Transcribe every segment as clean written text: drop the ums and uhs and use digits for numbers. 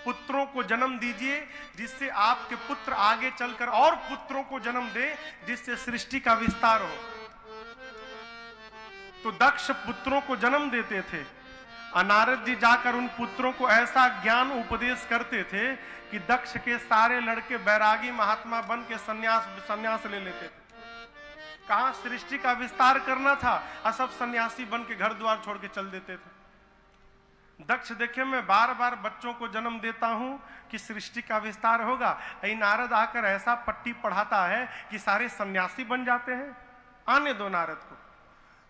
पुत्रों को जन्म दीजिए जिससे आपके पुत्र आगे चलकर और पुत्रों को जन्म दे, जिससे सृष्टि का विस्तार हो। तो दक्ष पुत्रों को जन्म देते थे। नारद जी जाकर उन पुत्रों को ऐसा ज्ञान उपदेश करते थे कि दक्ष के सारे लड़के बैरागी महात्मा बन के संन्यास ले लेते थे। कहां सृष्टि का विस्तार करना था और सब सन्यासी बन के घर द्वार छोड़ के चल देते थे। दक्ष देखे मैं बार बार बच्चों को जन्म देता हूं कि सृष्टि का विस्तार होगा, नारद आकर ऐसा पट्टी पढ़ाता है कि सारे सन्यासी बन जाते हैं। आने दो नारद को।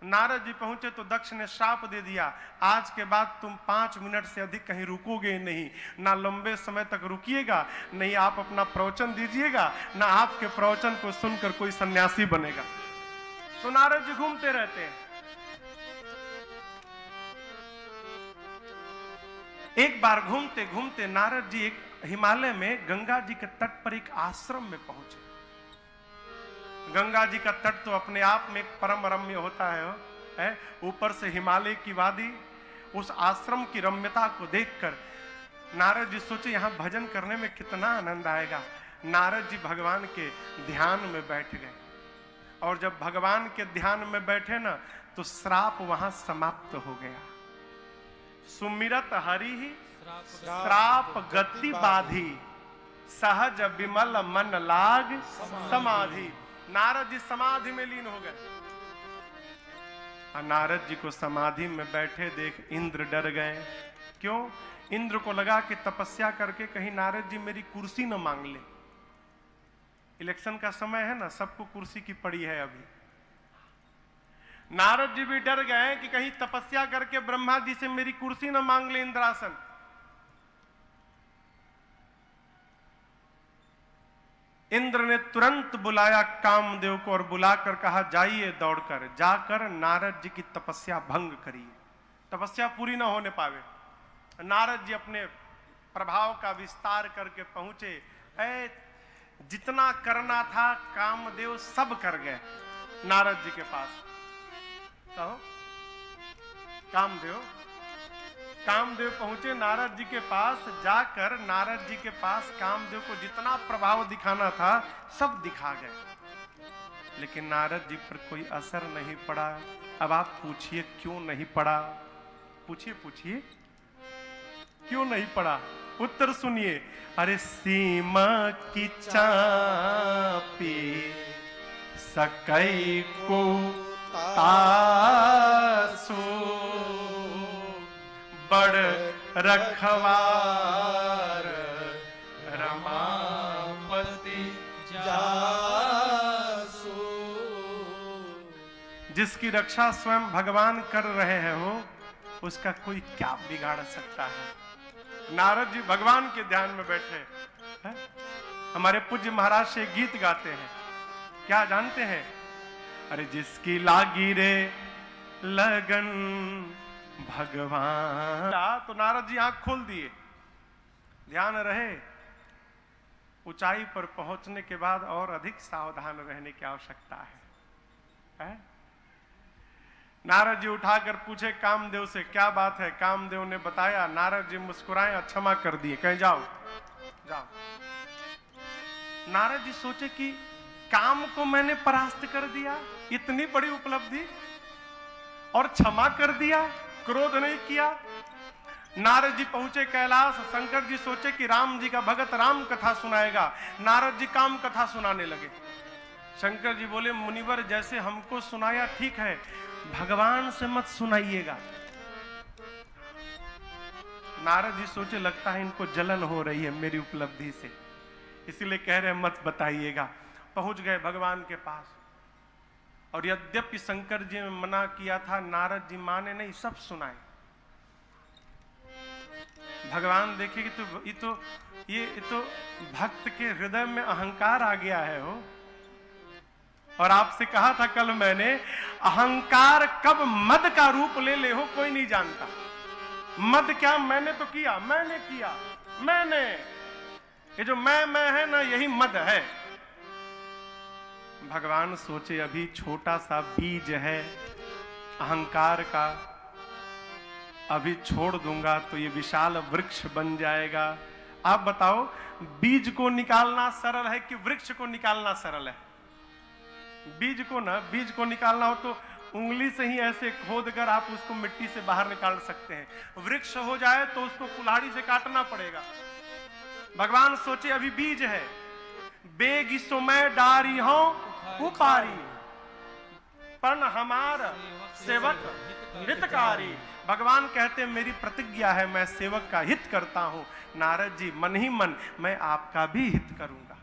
नारद जी पहुंचे तो दक्ष ने श्राप दे दिया, आज के बाद तुम 5 मिनट से अधिक कहीं रुकोगे नहीं, ना लंबे समय तक रुकिएगा, नहीं आप अपना प्रवचन दीजिएगा, ना आपके प्रवचन को सुनकर कोई सन्यासी बनेगा। तो नारद जी घूमते रहते हैं। एक बार घूमते घूमते नारद जी एक हिमालय में गंगा जी के तट पर एक आश्रम में पहुंचे। गंगा जी का तट तो अपने आप में एक परम रम्य होता है, ऊपर से हिमालय की वादी। उस आश्रम की रम्यता को देखकर नारद जी सोचे यहां भजन करने में कितना आनंद आएगा। नारद जी भगवान के ध्यान में बैठ गए, और जब भगवान के ध्यान में बैठे ना तो श्राप वहां समाप्त हो गया। सुमिरत हरि ही श्राप गति बाधी, सहज विमल मन लाग समाधि। नारद जी समाधि में लीन हो गए। नारद जी को समाधि में बैठे देख इंद्र डर गए। क्यों? इंद्र को लगा कि तपस्या करके कहीं नारद जी मेरी कुर्सी न मांग ले। इलेक्शन का समय है ना, सबको कुर्सी की पड़ी है अभी। नारद जी भी डर गए कि कहीं तपस्या करके ब्रह्मा जी से मेरी कुर्सी न मांग ले, इंद्रासन। इंद्र ने तुरंत बुलाया कामदेव को और बुलाकर कहा जाइए दौड़कर, जाकर नारद जी की तपस्या भंग करिए, तपस्या पूरी ना होने पावे। नारद जी अपने प्रभाव का विस्तार करके पहुंचे। जितना करना था कामदेव सब कर गए नारद जी के पास। कहो कामदेव पहुंचे नारद जी के पास। जाकर नारद जी के पास कामदेव को जितना प्रभाव दिखाना था सब दिखा गए, लेकिन नारद जी पर कोई असर नहीं पड़ा। अब आप पूछिए क्यों नहीं पड़ा? पूछिए क्यों नहीं पड़ा? उत्तर सुनिए। अरे सीमा की चापी सकई को तासो, बड़ रखवार रमापति जासो। जिसकी रक्षा स्वयं भगवान कर रहे हैं हो, उसका कोई क्या बिगाड़ सकता है? नारद जी भगवान के ध्यान में बैठे हैं। हमारे पूज्य महाराज से गीत गाते हैं, क्या जानते हैं? अरे जिसकी लागी रे लगन भगवान। तो नारद जी आंख खोल दिए, ध्यान रहे। ऊंचाई पर पहुंचने के बाद और अधिक सावधान रहने की आवश्यकता है? नारद जी उठाकर पूछे कामदेव से क्या बात है? कामदेव ने बताया। नारद जी मुस्कुराए और क्षमा कर दिए, कहीं जाओ। नारद जी सोचे कि काम को मैंने परास्त कर दिया, इतनी बड़ी उपलब्धि, और क्षमा कर दिया, क्रोध नहीं किया। नारद जी पहुंचे कैलाश। शंकर जी सोचे कि राम जी का भगत राम कथा सुनाएगा। नारद जी काम कथा सुनाने लगे। शंकर जी बोले मुनिवर जैसे हमको सुनाया ठीक है, भगवान से मत सुनाइएगा। नारद जी सोचे लगता है इनको जलन हो रही है मेरी उपलब्धि से, इसलिए कह रहे मत बताइएगा। पहुंच गए भगवान के पास, और यद्यपि शंकर जी ने मना किया था, नारद जी माने नहीं, सब सुनाए। भगवान देखे कि ये तो भक्त के हृदय में अहंकार आ गया है हो। और आपसे कहा था कल मैंने, अहंकार कब मद का रूप ले ले हो कोई नहीं जानता। मद क्या? मैंने तो किया, मैंने किया, मैंने, ये जो मैं है ना, यही मद है। भगवान सोचे अभी छोटा सा बीज है अहंकार का, अभी छोड़ दूंगा तो ये विशाल वृक्ष बन जाएगा। आप बताओ, बीज को निकालना सरल है कि वृक्ष को निकालना सरल है? बीज को निकालना हो तो उंगली से ही ऐसे खोद कर आप उसको मिट्टी से बाहर निकाल सकते हैं। वृक्ष हो जाए तो उसको कुल्हाड़ी से काटना पड़ेगा। भगवान सोचे अभी बीज है, बेग समय डारी हो उपारी, पण हमार सेवक हितकारी। भगवान कहते मेरी प्रतिज्ञा है, मैं सेवक का हित करता हूं। नारद जी मन ही मन मैं आपका भी हित करूंगा।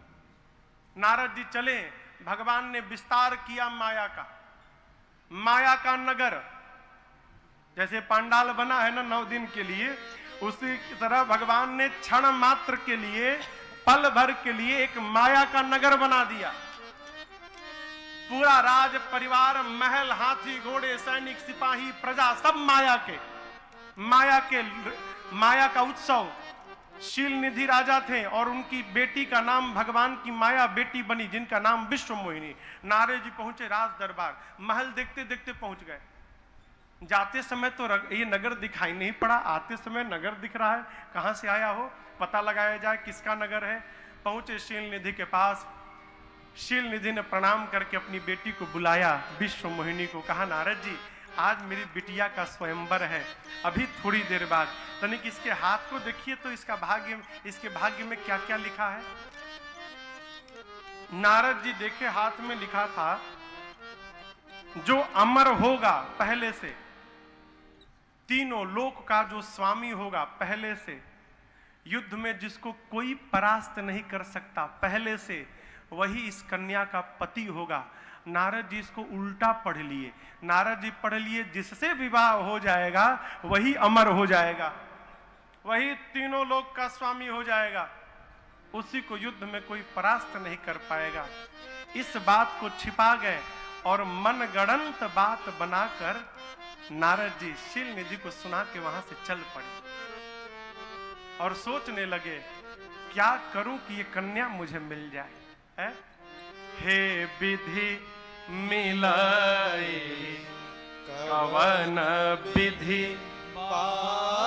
नारद जी चले, भगवान ने विस्तार किया माया का नगर। जैसे पंडाल बना है ना 9 दिन के लिए, उसी की तरह भगवान ने क्षण मात्र के लिए, पल भर के लिए एक माया का नगर बना दिया। पूरा राज परिवार, महल, हाथी घोड़े, सैनिक सिपाही, प्रजा, सब माया का उत्सव। शील निधि राजा थे और उनकी बेटी का नाम भगवान की माया बेटी बनी, जिनका नाम विश्व मोहिनी। नारद जी पहुंचे राज दरबार, महल देखते देखते पहुंच गए। जाते समय तो ये नगर दिखाई नहीं पड़ा, आते समय नगर दिख रहा है। कहां से आया हो, पता लगाया जाए किसका नगर है। पहुंचे शील निधि के पास। शील निधि ने प्रणाम करके अपनी बेटी को बुलाया, विश्व मोहिनी को। कहा नारद जी, आज मेरी बिटिया का स्वयंवर है, अभी थोड़ी देर बाद। तनिक इसके हाथ को देखिए तो इसके भाग्य में क्या क्या लिखा है। नारद जी देखे, हाथ में लिखा था, जो अमर होगा पहले से, तीनों लोक का जो स्वामी होगा पहले से, युद्ध में जिसको कोई परास्त नहीं कर सकता पहले से, वही इस कन्या का पति होगा। नारद जी इसको उल्टा पढ़ लिए। नारद जी पढ़ लिए, जिससे विवाह हो जाएगा वही अमर हो जाएगा, वही तीनों लोक का स्वामी हो जाएगा, उसी को युद्ध में कोई परास्त नहीं कर पाएगा। इस बात को छिपा गए और मनगढ़ंत बात बनाकर नारद जी शील निधि को सुना के वहां से चल पड़े और सोचने लगे, क्या करूं कि ये कन्या मुझे मिल जाए। है? हे विधि मिलाए कवन विधि बाला।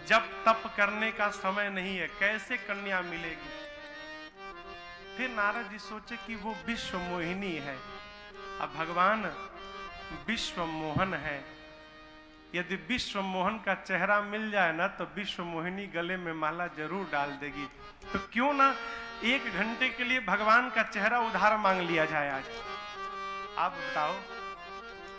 जब तप करने का समय नहीं है, कैसे कन्या मिलेगी? फिर नारद जी सोचे कि वो विश्व मोहिनी है। अब भगवान विश्व मोहन है, यदि विश्व मोहन का चेहरा मिल जाए ना तो विश्व मोहिनी गले में माला जरूर डाल देगी। तो क्यों ना 1 घंटे के लिए भगवान का चेहरा उधार मांग लिया जाए आज। आप बताओ,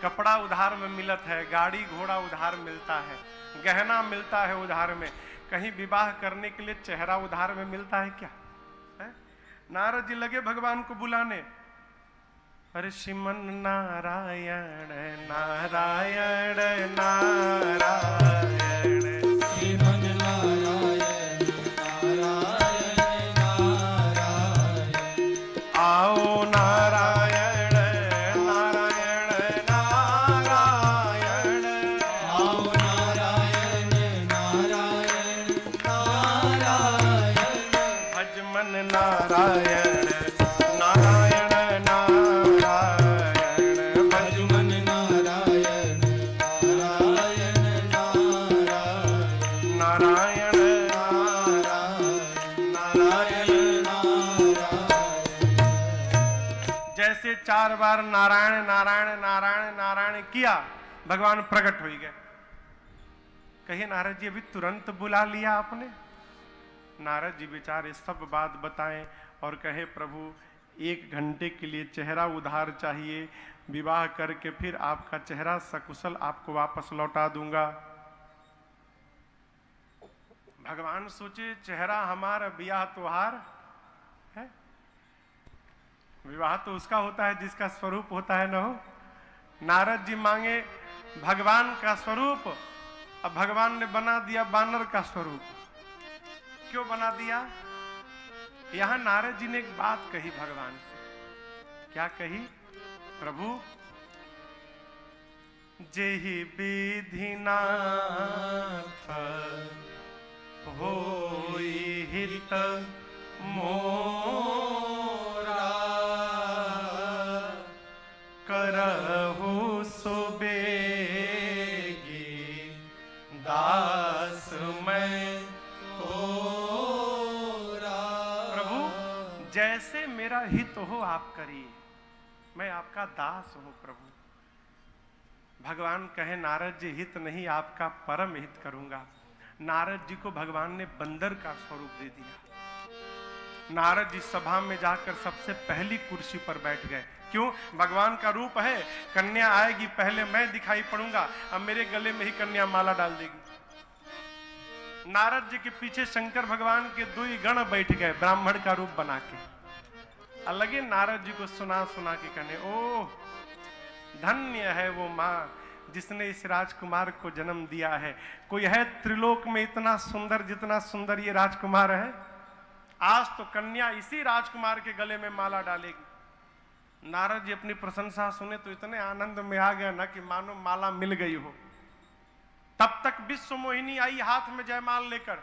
कपड़ा उधार में मिलत है, गाड़ी घोड़ा उधार मिलता है, गहना मिलता है उधार में, कहीं विवाह करने के लिए चेहरा उधार में मिलता है क्या? है? नारद जी लगे भगवान को बुलाने। अरे श्रीमन नारायण नारायण नारायण, श्रीमन नारायण नारायण नारायण, आओ नारायण नारायण नारायण, आओ नारायण नारायण नारायण, भज मन नारायण जैसे 4 बार नारायण नारायण नारायण नारायण किया, भगवान प्रकट हो गए। कहिए नारद जी, अभी तुरंत बुला लिया आपने? नारद जी बेचारे सब बात बताएं और कहे, प्रभु 1 घंटे के लिए चेहरा उधार चाहिए, विवाह करके फिर आपका चेहरा सकुशल आपको वापस लौटा दूंगा। भगवान सोचे, चेहरा हमारा, ब्याह त्योहार है, विवाह तो उसका होता है जिसका स्वरूप होता है ना हो। नारद जी मांगे भगवान का स्वरूप, अब भगवान ने बना दिया बानर का स्वरूप। क्यों बना दिया? यहां नारद जी ने एक बात कही भगवान से। क्या कही? प्रभु, जेहि विधिनाथ होई हित मोरा, करहु सो बेगी दास जैसे मेरा हित हो आप करिए, मैं आपका दास हूं प्रभु। भगवान कहे नारद जी हित नहीं, आपका परम हित करूंगा। नारद जी को भगवान ने बंदर का स्वरूप दे दिया। नारद जी सभा में जाकर सबसे पहली कुर्सी पर बैठ गए। क्यों? भगवान का रूप है, कन्या आएगी पहले मैं दिखाई पड़ूंगा, अब मेरे गले में ही कन्या माला डाल देगी। नारद जी के पीछे शंकर भगवान के 2 गण बैठ गए ब्राह्मण का रूप बना के। अलगे नारद जी को सुना सुना के कहने, ओह धन्य है वो माँ जिसने इस राजकुमार को जन्म दिया है। कोई है त्रिलोक में इतना सुंदर जितना सुंदर ये राजकुमार है? आज तो कन्या इसी राजकुमार के गले में माला डालेगी। नारद जी अपनी प्रशंसा सुने तो इतने आनंद में आ गया ना कि मानो माला मिल गई हो। तब तक विश्व मोहिनी आई हाथ में जयमाल लेकर,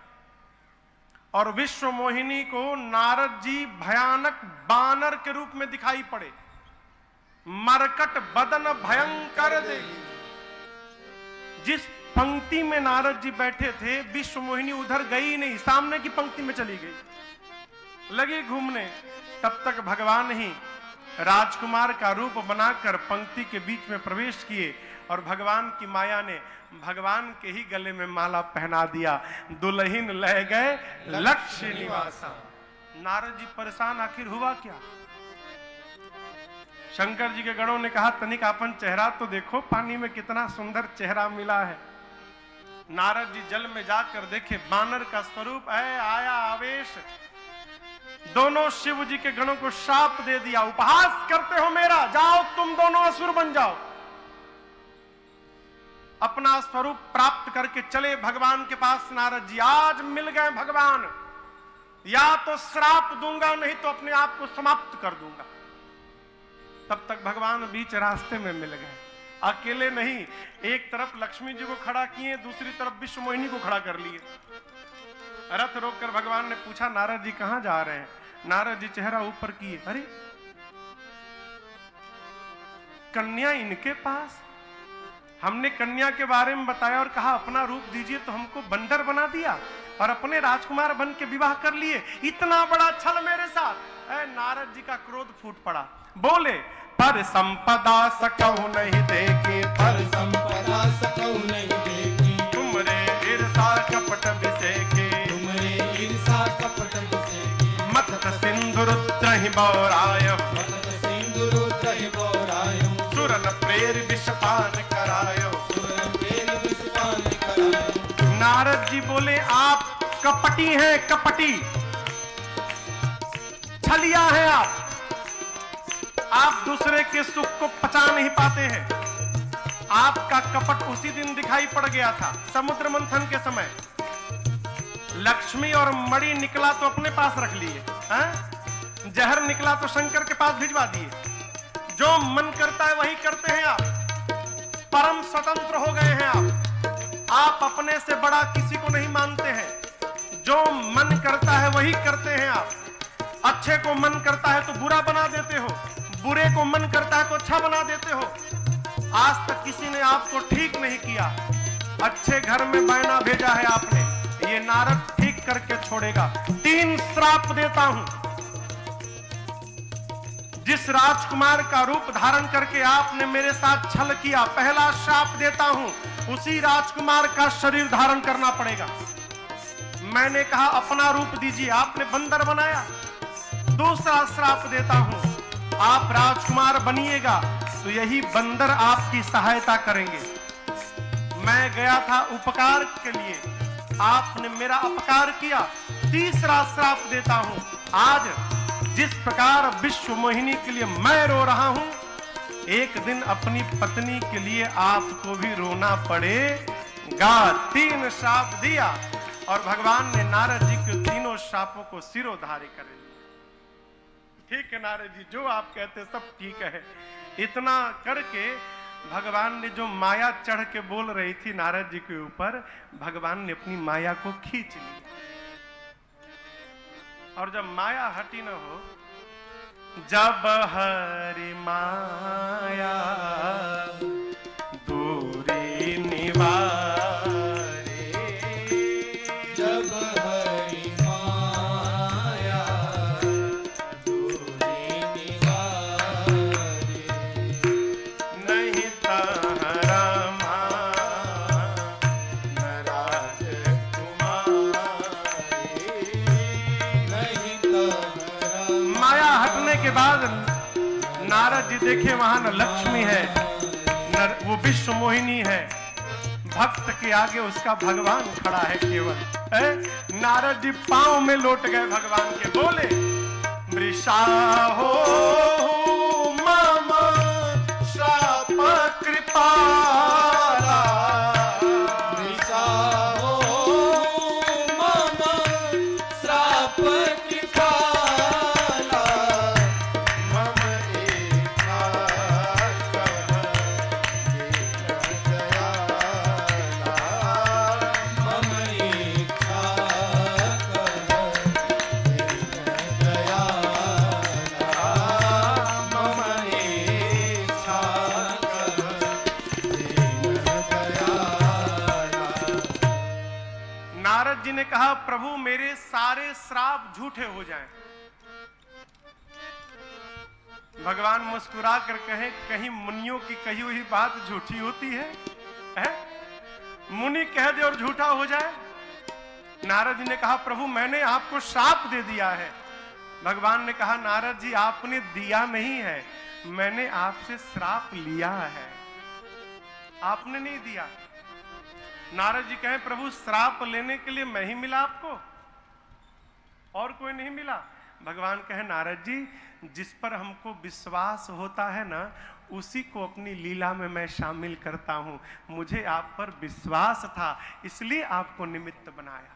और विश्व मोहिनी को नारद जी भयानक बानर के रूप में दिखाई पड़े। मरकट बदन भयंकर देगी। जिस पंक्ति में नारद जी बैठे थे विश्व मोहिनी उधर गई नहीं, सामने की पंक्ति में चली गई, लगी घूमने। तब तक भगवान ही राजकुमार का रूप बनाकर पंक्ति के बीच में प्रवेश किए और भगवान की माया ने भगवान के ही गले में माला पहना दिया। दुल्हन ले गए लक्ष्य निवासा। नारद जी परेशान, आखिर हुआ क्या? शंकर जी के गणों ने कहा तनिक अपन चेहरा तो देखो, पानी में कितना सुंदर चेहरा मिला है। नारद जी जल में जाकर देखे, बानर का स्वरूप है, आया आवेश। दोनों शिव जी के गणों को शाप दे दिया, उपहास करते हो मेरा, जाओ तुम दोनों असुर बन जाओ। अपना स्वरूप प्राप्त करके चले भगवान के पास नारद जी। आज मिल गए भगवान, या तो श्राप दूंगा नहीं तो अपने आप को समाप्त कर दूंगा। तब तक भगवान बीच रास्ते में मिल गए, अकेले नहीं। एक तरफ लक्ष्मी जी को खड़ा किए, दूसरी तरफ विश्व मोहिनी को खड़ा कर लिए। रथ रोककर भगवान ने पूछा नारद जी कहां जा रहे हैं? नारद जी चेहरा ऊपर किए, अरे कन्या इनके पास। हमने कन्या के बारे में बताया और कहा अपना रूप दीजिए, तो हमको बंदर बना दिया और अपने राजकुमार बन के विवाह कर लिए। इतना बड़ा छल मेरे साथ। नारद जी का क्रोध फूट पड़ा, बोले पर संपदा सकहु नहीं देखी, पर संपदा सकहु नहीं देखी, तुमरे ईर्षा कपट विसेखी, तुमरे ईर्षा कपट विसेखी, मत सिंधुर त्रहि बौरायो, मत सिंधुर त्रहि बौरायो, सुरन प्रेर विषपान करायो, सुरन प्रेर विषपान करायो। नारद जी बोले आप कपटी हैं, कपटी छलिया है आप दूसरे के सुख को पचा नहीं पाते हैं। आपका कपट उसी दिन दिखाई पड़ गया था समुद्र मंथन के समय। लक्ष्मी और मणि निकला तो अपने पास रख लिए, जहर निकला तो शंकर के पास भिजवा दिए। जो मन करता है वही करते हैं आप, परम स्वतंत्र हो गए हैं आप अपने से बड़ा किसी को नहीं मानते हैं। जो मन करता है वही करते हैं आप। अच्छे को मन करता है तो बुरा बना देते हो, बुरे को मन करता है तो अच्छा बना देते हो। आज तक किसी ने आपको ठीक नहीं किया। अच्छे घर में बैना भेजा है आपने, ये नारद ठीक करके छोड़ेगा। 3 श्राप देता हूं। जिस राजकुमार का रूप धारण करके आपने मेरे साथ छल किया, पहला श्राप देता हूं, उसी राजकुमार का शरीर धारण करना पड़ेगा। मैंने कहा अपना रूप दीजिए, आपने बंदर बनाया। दूसरा श्राप देता हूं, आप राजकुमार बनिएगा तो यही बंदर आपकी सहायता करेंगे। मैं गया था उपकार के लिए, आपने मेरा अपकार किया। तीसरा श्राप देता हूं, आज जिस प्रकार विश्व मोहिनी के लिए मैं रो रहा हूं, एक दिन अपनी पत्नी के लिए आपको भी रोना पड़ेगा। 3 श्राप दिया और भगवान ने नारद जी के तीनों श्रापों को सिरोधार्य कर लिया। ठीक है नारद जी, जो आप कहते सब ठीक है। इतना करके भगवान ने जो माया चढ़ के बोल रही थी नारद जी के ऊपर, भगवान ने अपनी माया को खींच लिया। और जब माया हटी न हो, जब हरि माया दूरी निवारे, जब हरि माया दूरी के बाद नारद जी देखे वहां न लक्ष्मी है न वो विश्व मोहिनी है, भक्त के आगे उसका भगवान खड़ा है केवल। नारद जी पांव में लौट गए भगवान के, बोले मृषा हो मम शाप कृपाला, मृषा हो मम श्राप कृपाला, मम इच्छा मम इच्छा मम इच्छा नारद जी ने कहा प्रभु मेरे सारे श्राप झूठे हो जाएं। भगवान मुस्कुरा कर कहे कहीं मुनियों की कही हुई बात झूठी होती है? मुनि कह दे और झूठा हो जाए? नारद जी ने कहा प्रभु मैंने आपको श्राप दे दिया है। भगवान ने कहा नारद जी आपने दिया नहीं है, मैंने आपसे श्राप लिया है, आपने नहीं दिया। नारद जी कहें प्रभु श्राप लेने के लिए मैं ही मिला आपको, और कोई नहीं मिला? भगवान कहे नारद जी जिस पर हमको विश्वास होता है ना उसी को अपनी लीला में मैं शामिल करता हूं। मुझे आप पर विश्वास था इसलिए आपको निमित्त बनाया।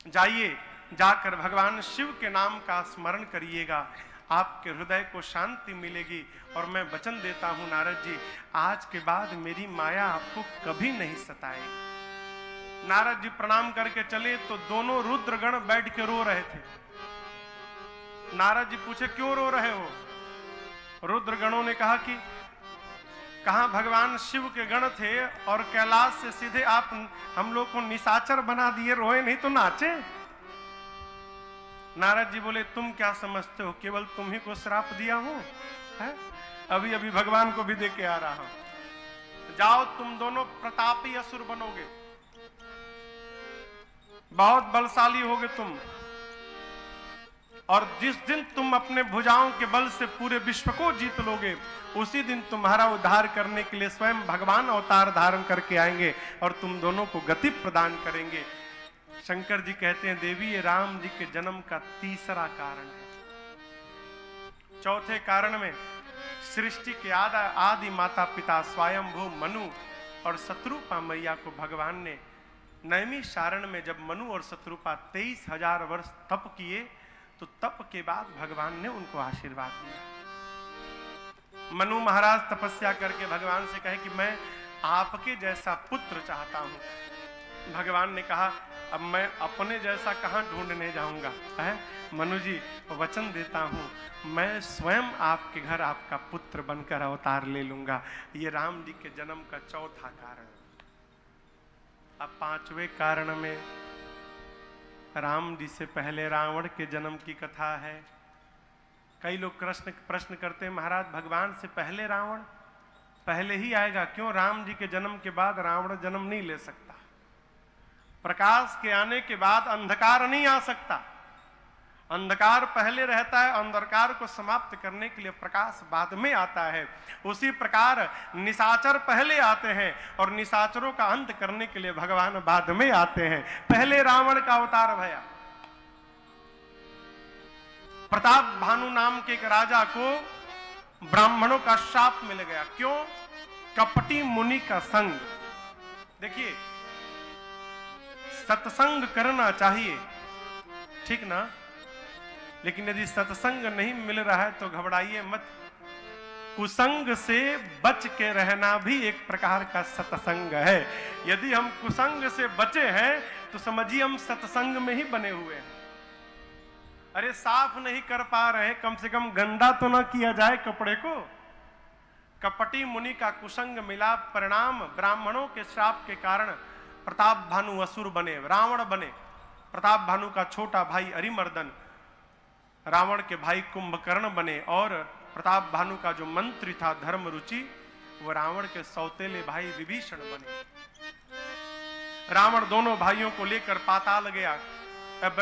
जाइए जाकर भगवान शिव के नाम का स्मरण करिएगा, आपके हृदय को शांति मिलेगी। और मैं वचन देता हूं नारद जी आज के बाद मेरी माया आपको कभी नहीं सताएगी। नारद जी प्रणाम करके चले तो दोनों रुद्रगण बैठ के रो रहे थे। नारद जी पूछे क्यों रो रहे हो? रुद्रगणों ने कहा कि कहां भगवान शिव के गण थे और कैलाश से सीधे आप हम लोग को निशाचर बना दिए, रोए नहीं तो नाचे। नारद जी बोले तुम क्या समझते हो केवल तुम ही को श्राप दिया हूं? अभी अभी भगवान को भी दे के आ रहा हूं। जाओ तुम दोनों प्रतापी असुर बनोगे, बहुत बलशाली होगे तुम, और जिस दिन तुम अपने भुजाओं के बल से पूरे विश्व को जीत लोगे उसी दिन तुम्हारा उद्धार करने के लिए स्वयं भगवान अवतार धारण करके आएंगे और तुम दोनों को गति प्रदान करेंगे। शंकर जी कहते हैं देवी ये राम जी के जन्म का तीसरा कारण है। चौथे कारण में सृष्टि के आदि माता पिता स्वयंभू मनु और शत्रुपा मैया को भगवान ने नैमिषारण्य में जब मनु और शत्रुपा 23,000 वर्ष तप किए तो तप के बाद भगवान ने उनको आशीर्वाद दिया। मनु महाराज तपस्या करके भगवान से कहे कि मैं आपके जैसा पुत्र चाहता हूं। भगवान ने कहा अब मैं अपने जैसा कहां ढूंढने जाऊंगा? है मनु जी वचन देता हूं मैं स्वयं आपके घर आपका पुत्र बनकर अवतार ले लूंगा। ये राम जी के जन्म का चौथा कारण। अब पांचवें कारण में राम जी से पहले रावण के जन्म की कथा है। कई लोग प्रश्न करते हैं महाराज भगवान से पहले रावण पहले ही आएगा क्यों? राम जी के जन्म के बाद रावण जन्म नहीं ले सकता। प्रकाश के आने के बाद अंधकार नहीं आ सकता। अंधकार पहले रहता है, अंधकार को समाप्त करने के लिए प्रकाश बाद में आता है। उसी प्रकार निशाचर पहले आते हैं और निशाचरों का अंत करने के लिए भगवान बाद में आते हैं। पहले रावण का अवतार भया। प्रताप भानु नाम के एक राजा को ब्राह्मणों का शाप मिल गया। क्यों? कपटी मुनि का संग। देखिए सत्संग करना चाहिए, ठीक ना? लेकिन यदि सत्संग नहीं मिल रहा है तो घबराइए मत। कुसंग से बच के रहना भी एक प्रकार का सत्संग है। यदि हम कुसंग से बचे हैं तो समझिए हम सत्संग में ही बने हुए हैं। अरे साफ नहीं कर पा रहे, कम से कम गंदा तो ना किया जाए कपड़े को। कपटी मुनि का कुसंग मिला, परिणाम ब्राह्मणों के श्राप के कारण प्रताप भानु असुर बने, रावण बने। प्रताप भानु का छोटा भाई अरिमर्दन रावण के भाई कुंभकर्ण बने और प्रताप भानु का जो मंत्री था धर्मरुचि वो रावण के सौतेले भाई विभीषण बने। रावण दोनों भाइयों को लेकर पाताल गया, अब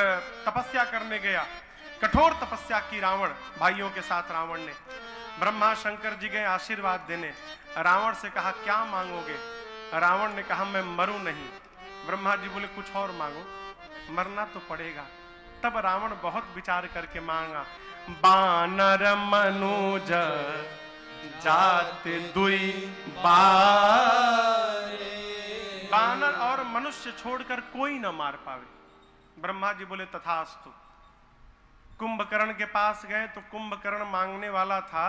तपस्या करने गया। कठोर तपस्या की रावण भाइयों के साथ रावण ने। ब्रह्मा शंकर जी गए आशीर्वाद देने। रावण से कहा क्या मांगोगे? रावण ने कहा मैं मरूं नहीं। ब्रह्मा जी बोले कुछ और मांगो, मरना तो पड़ेगा। तब रावण बहुत विचार करके मांगा, बानर मनुज जाति दुई बारे, बानर और मनुष्य छोड़कर कोई न मार पावे। ब्रह्मा जी बोले तथास्तु। कुंभकर्ण के पास गए तो कुंभकर्ण मांगने वाला था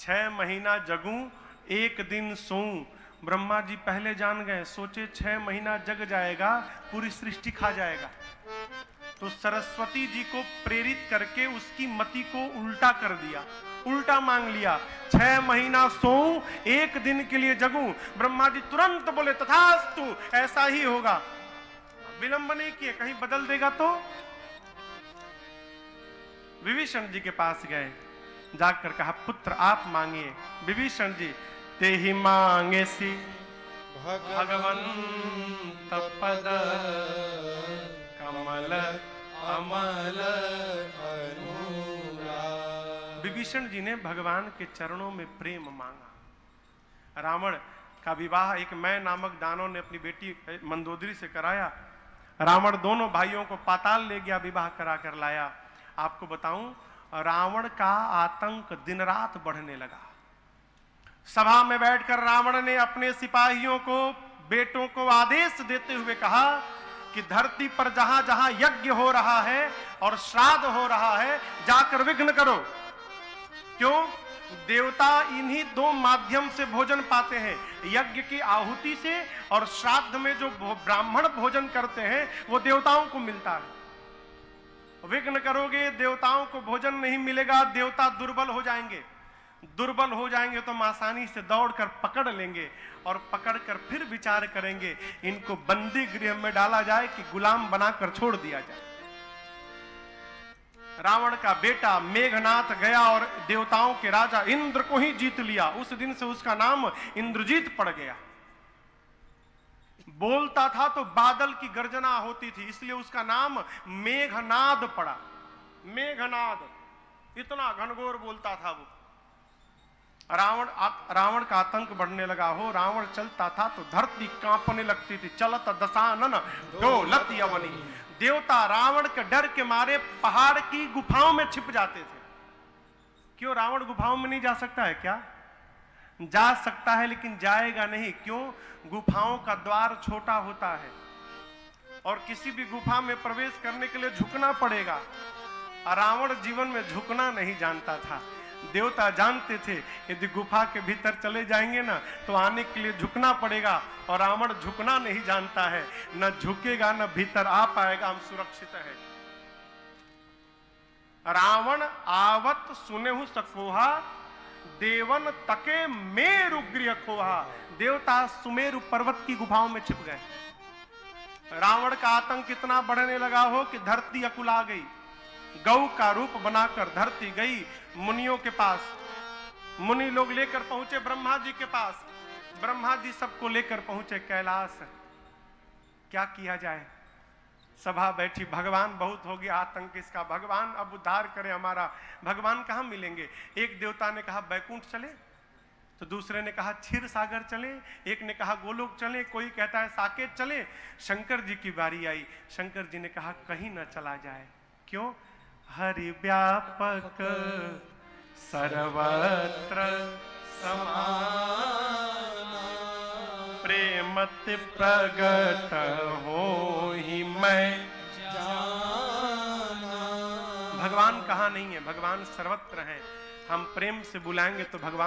6 महीना जगूं 1 दिन सोऊं। ब्रह्मा जी पहले जान गए, सोचे 6 महीना जग जाएगा पूरी सृष्टि खा जाएगा। तो सरस्वती जी को प्रेरित करके उसकी मति को उल्टा कर दिया, उल्टा मांग लिया, 6 महीना सोऊं 1 दिन के लिए जगूं। ब्रह्मा जी तुरंत बोले तथास्तु, ऐसा ही होगा। विलंब नहीं किए, कहीं बदल देगा तो। विभीषण जी के पास गए, जाकर कहा पुत्र आप मांगिए। विभीषण जी ते ही मांगे सी भगवंत पद कमल अमल अनुराग। विभीषण जी ने भगवान के चरणों में प्रेम मांगा। रावण का विवाह एक मैं नामक दानव ने अपनी बेटी मंदोदरी से कराया। रावण दोनों भाइयों को पाताल ले गया, विवाह करा कर लाया। आपको बताऊं, रावण का आतंक दिन रात बढ़ने लगा। सभा में बैठकर रावण ने अपने सिपाहियों को, बेटों को आदेश देते हुए कहा कि धरती पर जहां जहां यज्ञ हो रहा है और श्राद्ध हो रहा है, जाकर विघ्न करो। क्यों? देवता इन्हीं 2 माध्यम से भोजन पाते हैं, यज्ञ की आहुति से और श्राद्ध में जो ब्राह्मण भोजन करते हैं वो देवताओं को मिलता है। विघ्न करोगे, देवताओं को भोजन नहीं मिलेगा, देवता दुर्बल हो जाएंगे। दुर्बल हो जाएंगे तो आसानी से दौड़कर पकड़ लेंगे और पकड़कर फिर विचार करेंगे इनको बंदी गृह में डाला जाए कि गुलाम बनाकर छोड़ दिया जाए। रावण का बेटा मेघनाथ गया और देवताओं के राजा इंद्र को ही जीत लिया। उस दिन से उसका नाम इंद्रजीत पड़ गया। बोलता था तो बादल की गर्जना होती थी, इसलिए उसका नाम मेघनाद पड़ा। मेघनाद, इतना घनघोर बोलता था वो। रावण का आतंक बढ़ने लगा हो। रावण चलता था तो धरती कांपने लगती थी। चलत दशानन डोलत यवनी। देवता रावण के डर के मारे पहाड़ की गुफाओं में छिप जाते थे। क्यों? रावण गुफाओं में नहीं जा सकता है क्या? जा सकता है लेकिन जाएगा नहीं। क्यों? गुफाओं का द्वार छोटा होता है और किसी भी गुफा में प्रवेश करने के लिए झुकना पड़ेगा। रावण जीवन में झुकना नहीं जानता था। देवता जानते थे यदि गुफा के भीतर चले जाएंगे ना तो आने के लिए झुकना पड़ेगा, और रावण झुकना नहीं जानता है, न झुकेगा न भीतर आ पाएगा। हम सुरक्षित है। रावण आवत सुनेहु सकोहा, देवन तके मेरु गृह खोहा। देवता सुमेरु पर्वत की गुफाओं में छिप गए। रावण का आतंक इतना बढ़ने लगा हो कि धरती अकुला गई। गौ का रूप बनाकर धरती गई मुनियों के पास। मुनि लोग लेकर पहुंचे ब्रह्मा जी के पास। ब्रह्मा जी सबको लेकर पहुंचे कैलाश। क्या किया जाए? सभा बैठी, भगवान बहुत हो गया आतंक इसका, भगवान अब उद्धार करे हमारा। भगवान कहाँ मिलेंगे? एक देवता ने कहा बैकुंठ चले, तो दूसरे ने कहा क्षीर सागर चले, एक ने कहा गोलोक चले, कोई कहता है साकेत चले। शंकर जी की बारी आई। शंकर जी ने कहा कहीं न चला जाए। क्यों? हरि व्यापक सर्वत्र समाना, प्रेमति प्रगट हो ही मैं जाना। भगवान कहाँ नहीं है? भगवान सर्वत्र हैं। हम प्रेम से बुलाएंगे तो भगवान